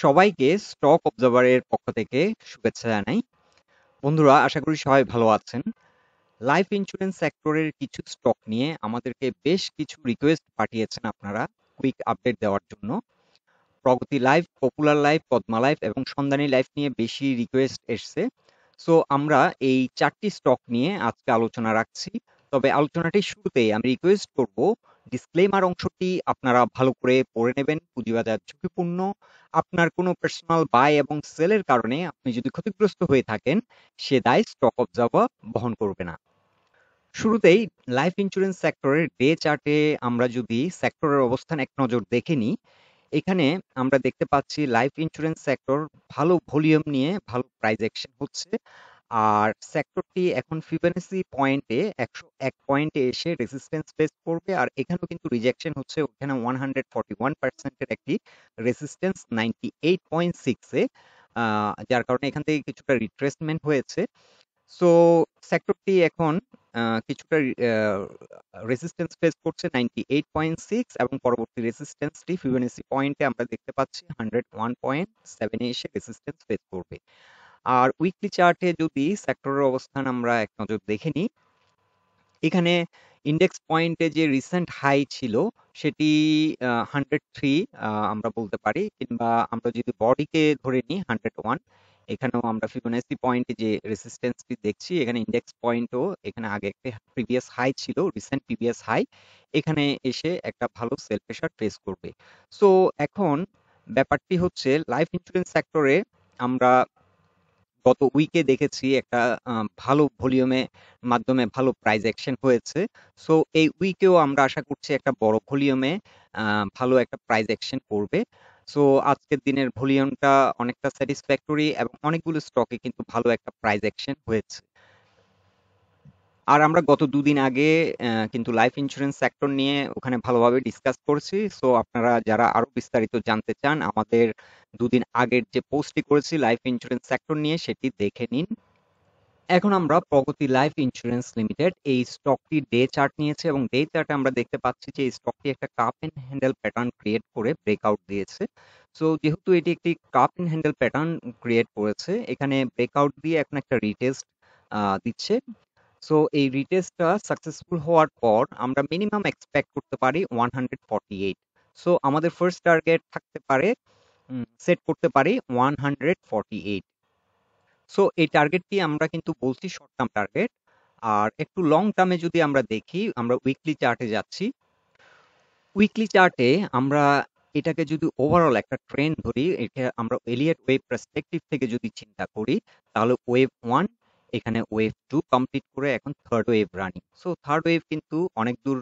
সবাইকে স্টক অবজার্ভারের পক্ষ থেকে শুভেচ্ছা জানাই। বন্ধুরা, আশা করি সবাই ভালো আছেন। লাইফ ইন্স্যুরেন্স সেক্টরের কিছু স্টক নিয়ে আমাদেরকে বেশ কিছু রিকোয়েস্ট পাঠিয়েছেন আপনারা কুইক আপডেট দেওয়ার জন্য। প্রগতি life, popular life, Padma life এবং সন্ধানী লাইফ নিয়ে বেশি রিকোয়েস্ট এসছে। সো আমরা এই ৪ টি স্টক নিয়ে আজকে আলোচনা রাখছি। তবে আলোচনাটির শুরুতেই আমি রিকোয়েস্ট করব ডিসক্লেইমার অংশটি আপনারা ভালো করে পড়ে নেবেন। পুঁজিবাজার ঝুঁকিপূর্ণ। আপনার কোনো পার্সোনাল বাই এবং সেলের কারণে আপনি যদি ক্ষতিগ্রস্ত হয়ে থাকেন, সে দায় স্টক অবজার্ভার বহন করবে না। শুরুতেই লাইফ ইন্স্যুরেন্স সেক্টরের ডে চার্টে আমরা যদি সেক্টরের অবস্থান এক নজর দেখে নিই, এখানে আমরা দেখতে পাচ্ছি লাইফ ইন্স্যুরেন্স সেক্টর ভালো ভলিউম নিয়ে ভালো প্রাইস অ্যাকশন হচ্ছে। আর সেক্টরটি এখন ফিবোনাচি পয়েন্টে 101 পয়েন্টে এসে রেজিস্ট্যান্স ফেস করবে। আর এখানেও কিন্তু রিজেকশন হচ্ছে, ওখানে 141% এর একটি রেজিস্ট্যান্স 98.6 এ, যার কারণে এখান থেকে কিছুটা রিট্রেসমেন্ট হয়েছে। সো সেক্টরটি এখন কিছুটা রেজিস্ট্যান্স ফেস করছে 98.6, এবং পরবর্তী রেজিস্ট্যান্সটি ফিবোনাচি পয়েন্টে আমরা দেখতে পাচ্ছি 101.7 এ এসে রেজিস্ট্যান্স ফেস করবে। আর উইকলি চার্টে যদি সেক্টরের অবস্থান আমরা এক নজর দেখে নিই, এখানে ইন্ডেক্স পয়েন্টে যে রিসেন্ট হাই ছিল সেটি 103 আমরা বলতে পারি, কিংবা আমরা যদি বডিকে ধরে নিই 101। এখানেও আমরা ফিবোনাচি পয়েন্টে যে রেসিস্টেন্সটি দেখছি, এখানে ইন্ডেক্স পয়েন্টও এখানে আগে একটা প্রিভিয়াস হাই ছিল, রিসেন্ট প্রিভিয়াস হাই, এখানে এসে একটা ভালো সেল প্রেশার ফেস করবে। সো এখন ব্যাপারটি হচ্ছে লাইফ ইন্স্যুরেন্স সেক্টরে আমরা গত উইকে দেখেছি একটা ভালো ভলিউমে মাধ্যমে ভালো প্রাইস অ্যাকশন হয়েছে। সো এই উইকেও আমরা আশা করছি একটা বড় ভলিউমে ভালো একটা প্রাইস অ্যাকশন করবে। সো আজকের দিনের ভলিউমটা অনেকটা স্যাটিসফ্যাক্টরি এবং অনেকগুলো স্টকে কিন্তু ভালো একটা প্রাইস অ্যাকশন হয়েছে। আর আমরা গত দুদিন আগে কিন্তু লাইফ ইন্স্যুরেন্স সেক্টর নিয়ে ওখানে ভালোভাবে ডিসকাস করছি। সো আপনারা যারা আরো বিস্তারিত জানতে চান, আমাদের দুদিন আগের যে পোস্টটি করেছি লাইফ ইন্স্যুরেন্স সেক্টর নিয়ে, সেটি দেখে নিন। এখন আমরা প্রগতি লাইফ ইন্স্যুরেন্স লিমিটেড এই স্টকটি ডে চার্ট নিয়েছে, এবং ডে চার্টে আমরা দেখতে পাচ্ছি যে এই স্টকটি একটা cup and handle pattern create করে ব্রেকআউট দিয়েছে। সো যেহেতু এটি একটি cup and handle pattern create করেছে, এখানে ব্রেকআউট দিয়ে এখন একটা রিটেস্ট দিচ্ছে। সো এই রিটেস্টটা সাকসেসফুল হওয়ার পর আমরা মিনিমাম এক্সপেক্ট করতে পারি 148। সো আমাদের ফার্স্ট টার্গেট থাকতে পারে, সেট করতে পারি 148। সো এই টার্গেটটি আমরা কিন্তু বলছি শর্ট টার্ম টার্গেট। আর একটু লং টার্মে যদি আমরা দেখি, আমরা উইকলি চার্টে যাচ্ছি। উইকলি চার্টে আমরা এটাকে যদি ওভারঅল একটা ট্রেন্ড ধরি, এটা আমরা এলিয়ট ওয়েভ পার্সপেক্টিভ থেকে যদি চিন্তা করি, তাহলে ওয়েভ 1, এখানে ওয়েভ 2 কমপ্লিট করে এখন third wave running. So third wave কিন্তু অনেক দূর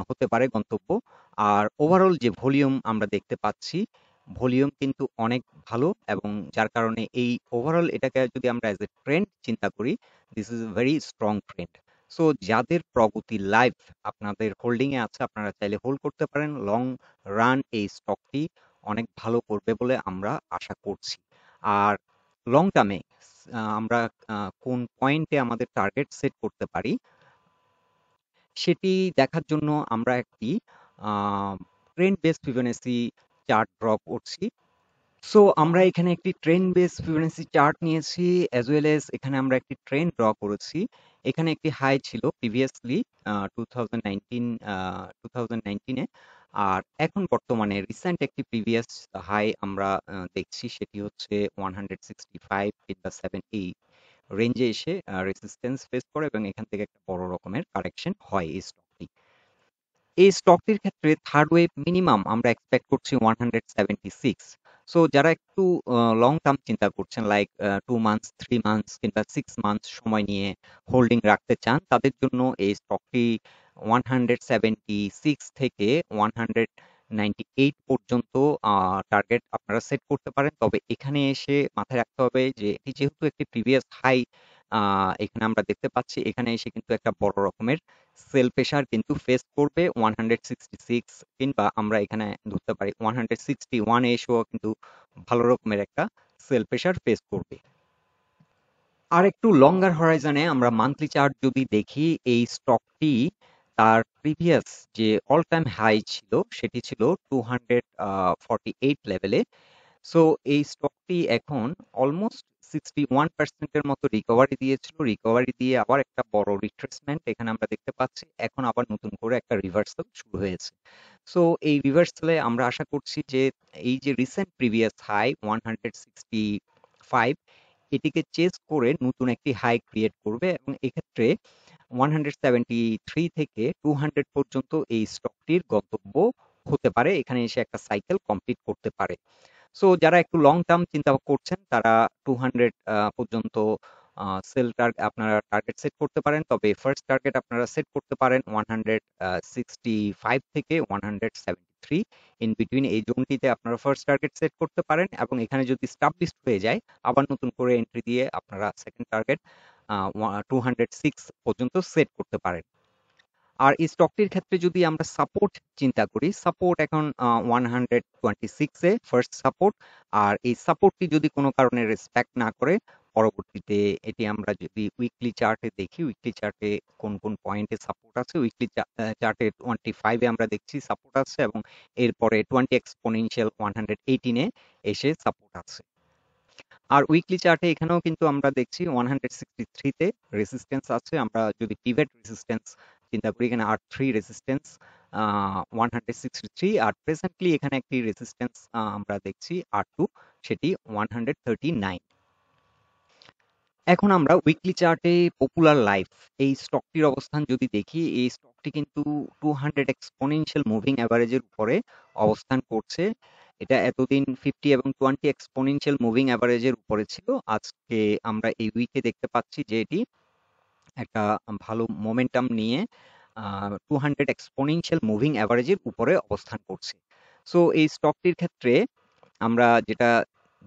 হতে পারে গন্তব্য। আর ওভারঅল যে ভলিউম আমরা দেখতে পাচ্ছি, ভলিউম কিন্তু অনেক ভালো, এবং যার কারণে এই ওভারঅল এটাকে যদি আমরা অ্যাজ এ ট্রেন্ড চিন্তা করি, this is a very strong trend. So যাদের প্রগতি লাইফ আপনাদের হোল্ডিং এ আছে, আপনারা চাইলে হোল্ড করতে পারেন। লং রান এই স্টকটি অনেক ভালো করবে বলে আমরা আশা করছি। আর লং টার্মে আমরা কোন পয়েন্টে আমাদের টার্গেট সেট করতে পারি, সেটি দেখার জন্য আমরা একটি trend base Fibonacci chart draw করছি। সো আমরা এখানে একটি ট্রেন্ড বেস ফিবোনাচি চার্ট নিয়েছি, অ্যাজ ওয়েল এজ এখানে আমরা একটি ট্রেন্ড ড্র করেছি। এখানে একটি হাই ছিল প্রিভিয়াসলি 2019 এ। আর এখন বর্তমানে রিসেন্ট একটি প্রিভিয়াস হাই আমরা দেখছি, সেটি হচ্ছে 165 কিংবা 7 এই রেঞ্জে এসে রেজিস্ট্যান্স ফেস করে, এবং এখান থেকে একটা বড় রকমের কারেকশন হয় এই স্টকটি। এই স্টকটির ক্ষেত্রে থার্ড ওয়েভ মিনিমাম আমরা এক্সপেক্ট করছি 176। সো যারা একটু লং টার্ম চিন্তা করছেন, লাইক 2 মান্থস, 3 মান্থস কিংবা 6 মান্থস সময় নিয়ে হোল্ডিং রাখতে চান, তাদের জন্য এই স্টকটি 176 থেকে 198 পর্যন্ত টার্গেট আপনারা সেট করতে পারেন। তবে এখানে এসে মাথায় রাখতে হবে যে এটি যেহেতু একটি প্রিভিয়াস হাই এখানে আমরা দেখতে পাচ্ছি, এখানে এসে কিন্তু একটা বড় রকমের সেল প্রেশার কিন্তু ফেস করবে 166, কিংবা আমরা এখানে ধরতে পারি 161 এসেও কিন্তু ভালো রকমের একটা সেল প্রেশার ফেস করবে। আর একটু লঙ্গার হরাইজনে আমরা মান্থলি চার্ট যদি দেখি, এই স্টকটি তার প্রিভিয়াস যে অল টাইম হাই ছিল সেটি ছিল 248 লেভেলে। সো এই স্টকটি এখন অলমোস্ট 61% এর মতো রিকভারি দিয়েছিল। রিকভারি দিয়ে আবার একটা বড় রিট্রেসমেন্ট এখানে আমরা দেখতে পাচ্ছি। এখন আবার নতুন করে একটা রিভার্সাল শুরু হয়েছে। সো এই রিভার্সালে আমরা আশা করছি যে এই যে রিসেন্ট প্রিভিয়াস হাই 165, এটিকে চেজ করে নতুন একটি হাই ক্রিয়েট করবে এবং এক্ষেত্রে 173 থেকে 200 পর্যন্ত এই স্টকটির গন্তব্য হতে পারে। এখানে এসে একটা সাইকেল কমপ্লিট করতে পারে। সো যারা একটু লং টার্ম চিন্তা করছেন তারা 200 পর্যন্ত সেল আপনারা টার্গেট সেট করতে পারেন। তবে ফার্স্ট টার্গেট আপনারা সেট করতে পারেন 165 থেকে 173, ইন বিটুইন এই জোনটিতে আপনারা ফার্স্ট টার্গেট সেট করতে পারেন এবং এখানে যদি স্টাবলিশড হয়ে যায় আবার নতুন করে এন্ট্রি দিয়ে আপনারা সেকেন্ড টার্গেট 206 পর্যন্ত সেট করতে পারেন। আর এই স্টকটির ক্ষেত্রে যদি আমরা সাপোর্ট চিন্তা করি, সাপোর্ট এখন 126 এ ফার্স্ট সাপোর্ট। আর এই সাপোর্টটি যদি কোনো কারণে রেসপেক্ট না করে পরবর্তীতে এটি আমরা যদি উইকলি চার্টে দেখি, উইকলি চার্টে কোন কোন পয়েন্টে সাপোর্ট আছে, উইকলি চার্টে 25 এ আমরা দেখছি সাপোর্ট আছে এবং এরপরে 20 এক্সপোনেনশিয়াল 118 এ এসে সাপোর্ট আছে। আর উইকলি চার্টে এখানেও কিন্তু আমরা দেখছি 163 তে রেসিস্ট্যান্স আছে। আমরা যদি পিভট রেসিস্ট্যান্স চিন্তা করি, এখানে R3 রেসিস্ট্যান্স 163, আর প্রেজেন্টলি এখানে একটি রেসিস্ট্যান্স আমরা দেখছি R2, সেটি 139। এখন আমরা উইকলি চার্টে পপুলার লাইফ এই স্টকটির অবস্থান যদি দেখি, এই স্টকটি কিন্তু 200 এক্সপোনেনশিয়াল মুভিং অ্যাভারেজের উপরে অবস্থান করছে। এটা এতদিন 50 এবং 20 এক্সপোনেনশিয়াল মুভিং অ্যাভারেজের উপরে ছিল। আজকে আমরা এই উইকে দেখতে পাচ্ছি যে এটি একটা ভালো মোমেন্টাম নিয়ে 200 এক্সপোনেনশিয়াল মুভিং অ্যাভারেজের উপরে অবস্থান করছে। সো এই স্টকটির ক্ষেত্রে আমরা যেটা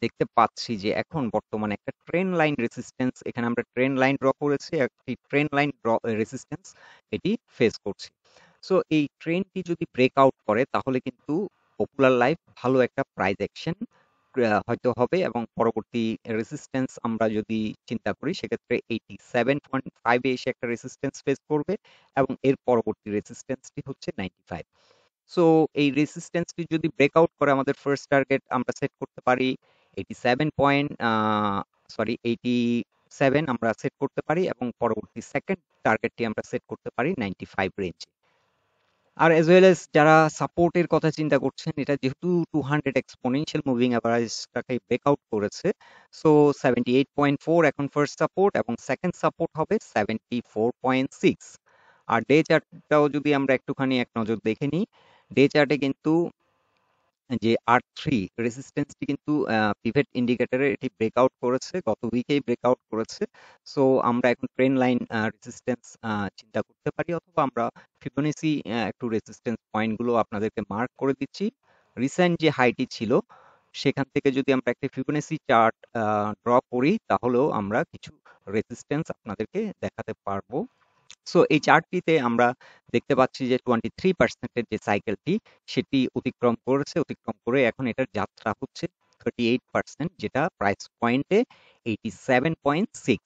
দেখতে পাচ্ছি যে এখন বর্তমানে একটা ট্রেন্ড লাইন রেসিস্ট্যান্স, এখানে আমরা ট্রেন্ড লাইন ড্র করেছি, একটি ট্রেন্ড লাইন রেসিস্ট্যান্স এটি ফেস করছে। সো এই ট্রেন্ডটি যদি ব্রেক আউট করে তাহলে কিন্তু পপুলার লাইফ ভালো একটা প্রাইস অ্যাকশন হয়তো হবে এবং পরবর্তী রেসিস্ট্যান্স আমরা যদি চিন্তা করি সেক্ষেত্রে 87.5 এ এসে একটা রেসিস্ট্যান্স ফেস করবে এবং এর পরবর্তী রেসিস্ট্যান্সটি হচ্ছে 95। সো এই রেসিস্ট্যান্সটি যদি ব্রেকআউট করে আমাদের ফার্স্ট টার্গেট আমরা সেট করতে পারি 87 আমরা সেট করতে পারি এবং পরবর্তী সেকেন্ড টার্গেটটি আমরা সেট করতে পারি 95 রেঞ্জে। আর এজ ওয়েল এস যারা সাপোর্টের কথা চিন্তা করছেন, এটা যেহেতু 200 এক্সপোনেনশিয়াল মুভিং অ্যাভারেজটাকে ব্রেকআউট করেছে, সো 78.4 এখন ফার্স্ট সাপোর্ট এবং সেকেন্ড সাপোর্ট হবে 74.6। আর ডে চার্টটাও যদি আমরা একটুখানি এক নজর দেখে নিই, ডে চার্টে কিন্তু যে R3 রেসিস্ট্যান্সটি কিন্তু পিভট ইন্ডিকেটরে এটি ব্রেকআউট করেছে, গত উইকেই ব্রেকআউট করেছে। সো আমরা এখন ট্রেন্ড লাইন রেসিস্ট্যান্স চিন্তা করতে পারি, অথবা আমরা ফিবোনাচি একটু রেসিস্ট্যান্স পয়েন্টগুলো আপনাদেরকে মার্ক করে দিচ্ছি। রিসেন্ট যে হাইটি ছিল সেখান থেকে যদি আমরা একটা ফিবোনাচি চার্ট ড্র করি তাহলেও আমরা কিছু রেসিস্ট্যান্স আপনাদেরকে দেখাতে পারবো। সো এই চার্টটিতে আমরা দেখতে পাচ্ছি যে 23% এর যে সাইকেলটি সেটি অতিক্রম করেছে, অতিক্রম করে এখন এটার যাত্রা হচ্ছে 38%, যেটা প্রাইস পয়েন্টে 87.6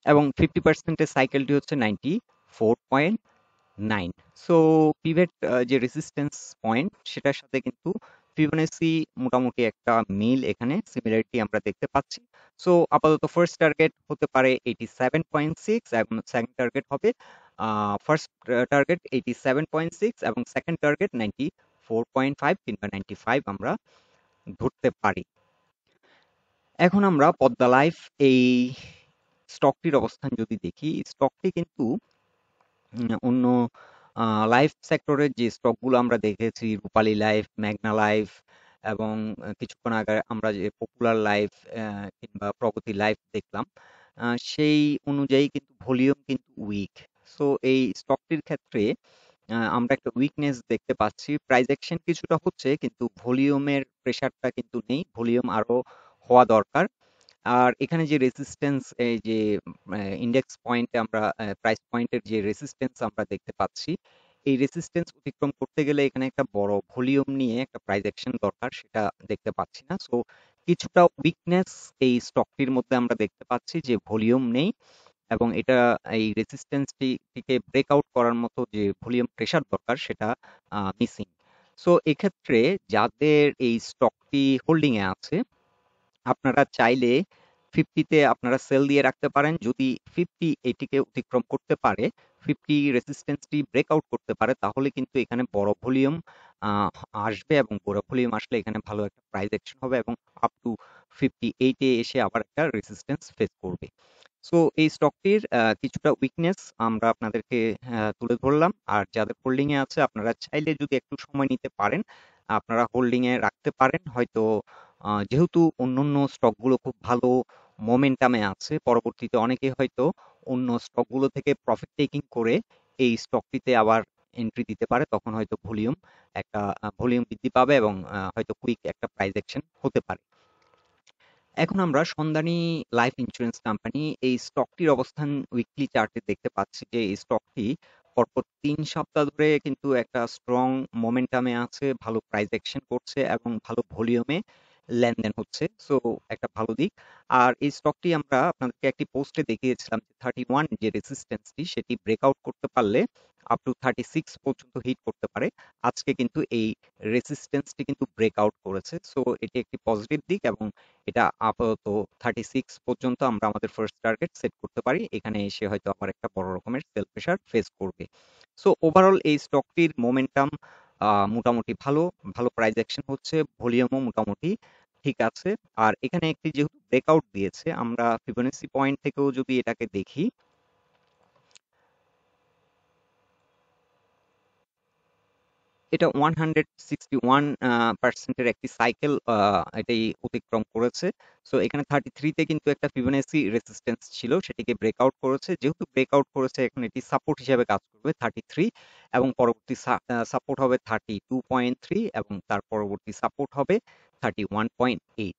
এবং 50% এর সাইকেলটি হচ্ছে 94.9। সো পিভট যে রেসিস্ট্যান্স পয়েন্ট সেটার সাথে কিন্তু ফিবোনাচি মোটামুটি একটা মিল, এখানে সিমিলারিটি আমরা দেখতে পাচ্ছি। সো আপাতত ফার্স্ট টার্গেট হতে পারে 87.6 এবং সেকেন্ড টার্গেট হবে ফার্স্ট টার্গেট 87.6 এবং সেকেন্ড টার্গেট 94.5 কিংবা 95 আমরা ধরতে পারি। এখন আমরা পদ্মা লাইফ এই স্টকটির অবস্থান যদি দেখি, স্টকটি কিন্তু অন্য লাইফ সেক্টরের যে স্টকগুলো আমরা দেখেছি, রূপালী লাইফ, মেঘনা লাইফ এবং কিছুক্ষণ আগে আমরা যে পপুলার লাইফ কিংবা প্রগতি লাইফ দেখলাম, সেই অনুযায়ী কিন্তু ভলিউম কিন্তু উইক। সো এই স্টকটির ক্ষেত্রে আমরা একটা উইকনেস দেখতে পাচ্ছি। প্রাইস অ্যাকশন কিছুটা হচ্ছে কিন্তু ভলিউমের প্রেসারটা কিন্তু নেই, ভলিউম আরো হওয়া দরকার। আর এখানে যে রেসিস্ট্যান্স, এই যে ইন্ডেক্স পয়েন্টে আমরা প্রাইস পয়েন্টের যে রেসিস্ট্যান্স আমরা দেখতে পাচ্ছি, এই রেসিস্ট্যান্স অতিক্রম করতে গেলে এখানে একটা বড় ভলিউম নিয়ে একটা প্রাইস অ্যাকশন দরকার, সেটা দেখতে পাচ্ছি না। সো কিছুটা উইকনেস এই স্টকটির মধ্যে আমরা দেখতে পাচ্ছি যে ভলিউম নেই এবং এটা এই রেসিস্ট্যান্সটিকে ব্রেকআউট করার মতো যে ভলিউম প্রেসার দরকার সেটা মিসিং। সো এক্ষেত্রে যাদের এই স্টকটি হোল্ডিং এ আছে, আপনারা চাইলে 50 তে আপনারা সেল দিয়ে রাখতে পারেন। যদি 50 এটিকে অতিক্রম করতে পারে, 50 রেজিস্ট্যান্সটি ব্রেকআউট করতে পারে, তাহলে কিন্তু এখানে বড় ভলিউম আসবে, এবং বড় ভলিউম আসলে এখানে ভালো একটা প্রাইস অ্যাকশন হবে এবং আপ টু 58 এ এসে আবার একটা রেজিস্ট্যান্স ফেস করবে। সো এই স্টকটির কিছুটা উইকনেস আমরা আপনাদেরকে তুলে ধরলাম। আর যাদের হোল্ডিং এ আছে, আপনারা চাইলে যদি একটু সময় নিতে পারেন, আপনারা হোল্ডিং এ রাখতে পারেন। হয়তো যেহেতু অন্যান্য স্টকগুলো খুব ভালো মোমেন্টামে আছে, পরবর্তীতে অনেকে হয়তো অন্য স্টকগুলো থেকে প্রফিট টেকিং করে এই স্টকটিতে আবার এন্ট্রি দিতে পারে। তখন হয়তো ভলিউম বৃদ্ধি পাবে এবং হয়তো কুইক একটা প্রাইস অ্যাকশন হতে পারে। এখন আমরা সন্ধানী লাইফ ইন্স্যুরেন্স কোম্পানি এই স্টকটির অবস্থান উইকলি চার্টে দেখতে পাচ্ছি যে এই স্টকটি পরপর ৩ সপ্তাহ ধরে কিন্তু একটা স্ট্রং মোমেন্টামে আছে, ভালো প্রাইস অ্যাকশন করছে এবং ভালো ভলিউমে লেনদেন হচ্ছে। সো একটা ভালো দিক। আর এই স্টকটি আমরা আপনাদেরকে একটি পোস্টে দেখিয়েছিলাম যে 31 যে রেসিস্ট্যান্সটি সেটি ব্রেকআউট করতে পারলে আপ টু 36 পর্যন্ত হিট করতে পারে। আজকে কিন্তু এই রেসিস্ট্যান্সটি কিন্তু ব্রেকআউট করেছে। সো এটি একটি পজিটিভ দিক এবং এটা আপাতত 36 পর্যন্ত আমরা আমাদের ফার্স্ট টার্গেট সেট করতে পারি। এখানে এসে হয়তো আবার একটা বড় রকমের সেল প্রেশার ফেস করবে। সো ওভারঅল এই স্টকটির মোমেন্টাম মোটামুটি ভালো, ভালো প্রাইস অ্যাকশন হচ্ছে, ভলিউমও মোটামুটি ঠিক আছে। আর এখানে একটি যেহেতু ব্রেকআউট দিয়েছে, আমরা ফিবোনাসি পয়েন্ট থেকেও যদি এটাকে দেখি, এটা 161% এর একটি সাইকেল এটাই অতিক্রম করেছে। সো এখানে 33 তে কিন্তু একটা ফিবোনাসি রেসিস্ট্যান্স ছিল, সেটিকে ব্রেকআউট করেছে। যেহেতু ব্রেকআউট করেছে, এখন এটি সাপোর্ট হিসেবে কাজ করবে 33, এবং পরবর্তী সাপোর্ট হবে 32.3, এবং তার পরবর্তী সাপোর্ট হবে 31.8।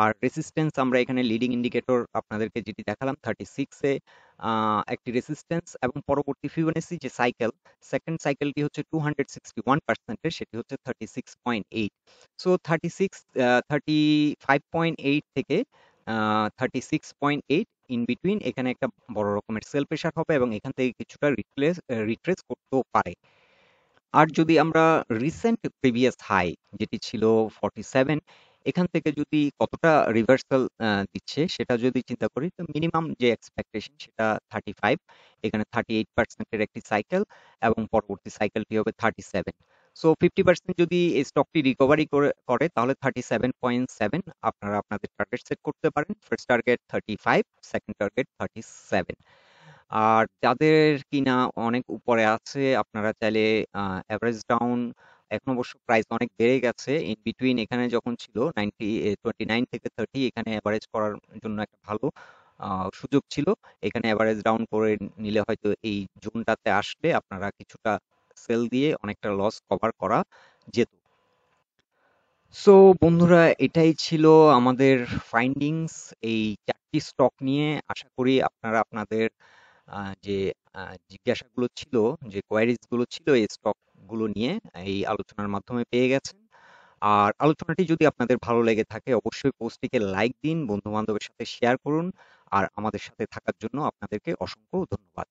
আর রেসিস্ট্যান্স আমরা এখানে লিডিং ইন্ডিকেটর আপনাদেরকে যেটি দেখালাম 36 এ একটি রেসিস্ট্যান্স, এবং পরবর্তী ফিবোনাসি যে সাইকেল, সেকেন্ড সাইকেলটি হচ্ছে 261% এর, সেটি হচ্ছে 36.8। সো 35.8 থেকে 36.8 ইন বিটুইন, এখানে একটা বড় রকমের সেল প্রেশার হবে এবং এখান থেকে কিছুটা রিট্রেস করতেও পারে। আর যদি আমরা রিসেন্ট প্রিভিয়াস হাই যেটি ছিল 47, এখান থেকে যদি কতটা রিভার্সাল দিচ্ছে সেটা যদি চিন্তা করি, তো মিনিমাম যে এক্সপেকটেশন সেটা 35। এখানে 38% এর একটি সাইকেল এবং পরবর্তী সাইকেলটি হবে 37। সো 50% যদি এই স্টকটি রিকভারি করে তাহলে 37.7 আপনারা আপনাদের টার্গেট সেট করতে পারেন। First target 35, second target 37। আর যাদের কিনা অনেক উপরে আছে, আপনারা চাইলে এভারেজ ডাউন, এখন অবশ্য প্রাইস অনেক বেড়ে গেছে, ইন বিটুইন এখানে যখন ছিল 29 থেকে 30, এখানে এভারেজ করার জন্য একটা ভালো সুযোগ ছিল। এখানে এভারেজ ডাউন করে নিলে হয়তো এই জোনটাতে আসলে আপনারা কিছুটা সেল দিয়ে অনেকটা লস কভার করা যেত। সো বন্ধুরা, এটাই ছিল আমাদের ফাইন্ডিংস এই 4টি স্টক নিয়ে। আশা করি আপনারা আপনাদের যে জিজ্ঞাসাগুলো ছিল, যে কোয়ারিজ গুলো ছিল এই স্টক গুলো নিয়ে, এই আলোচনার মাধ্যমে পেয়ে গেছেন। আর আলোচনাটি যদি আপনাদের ভালো লেগে থাকে, অবশ্যই পোস্টটিকে লাইক দিন, বন্ধু বান্ধবের সাথে শেয়ার করুন। আর আমাদের সাথে থাকার জন্য আপনাদেরকে অসংখ্য ধন্যবাদ।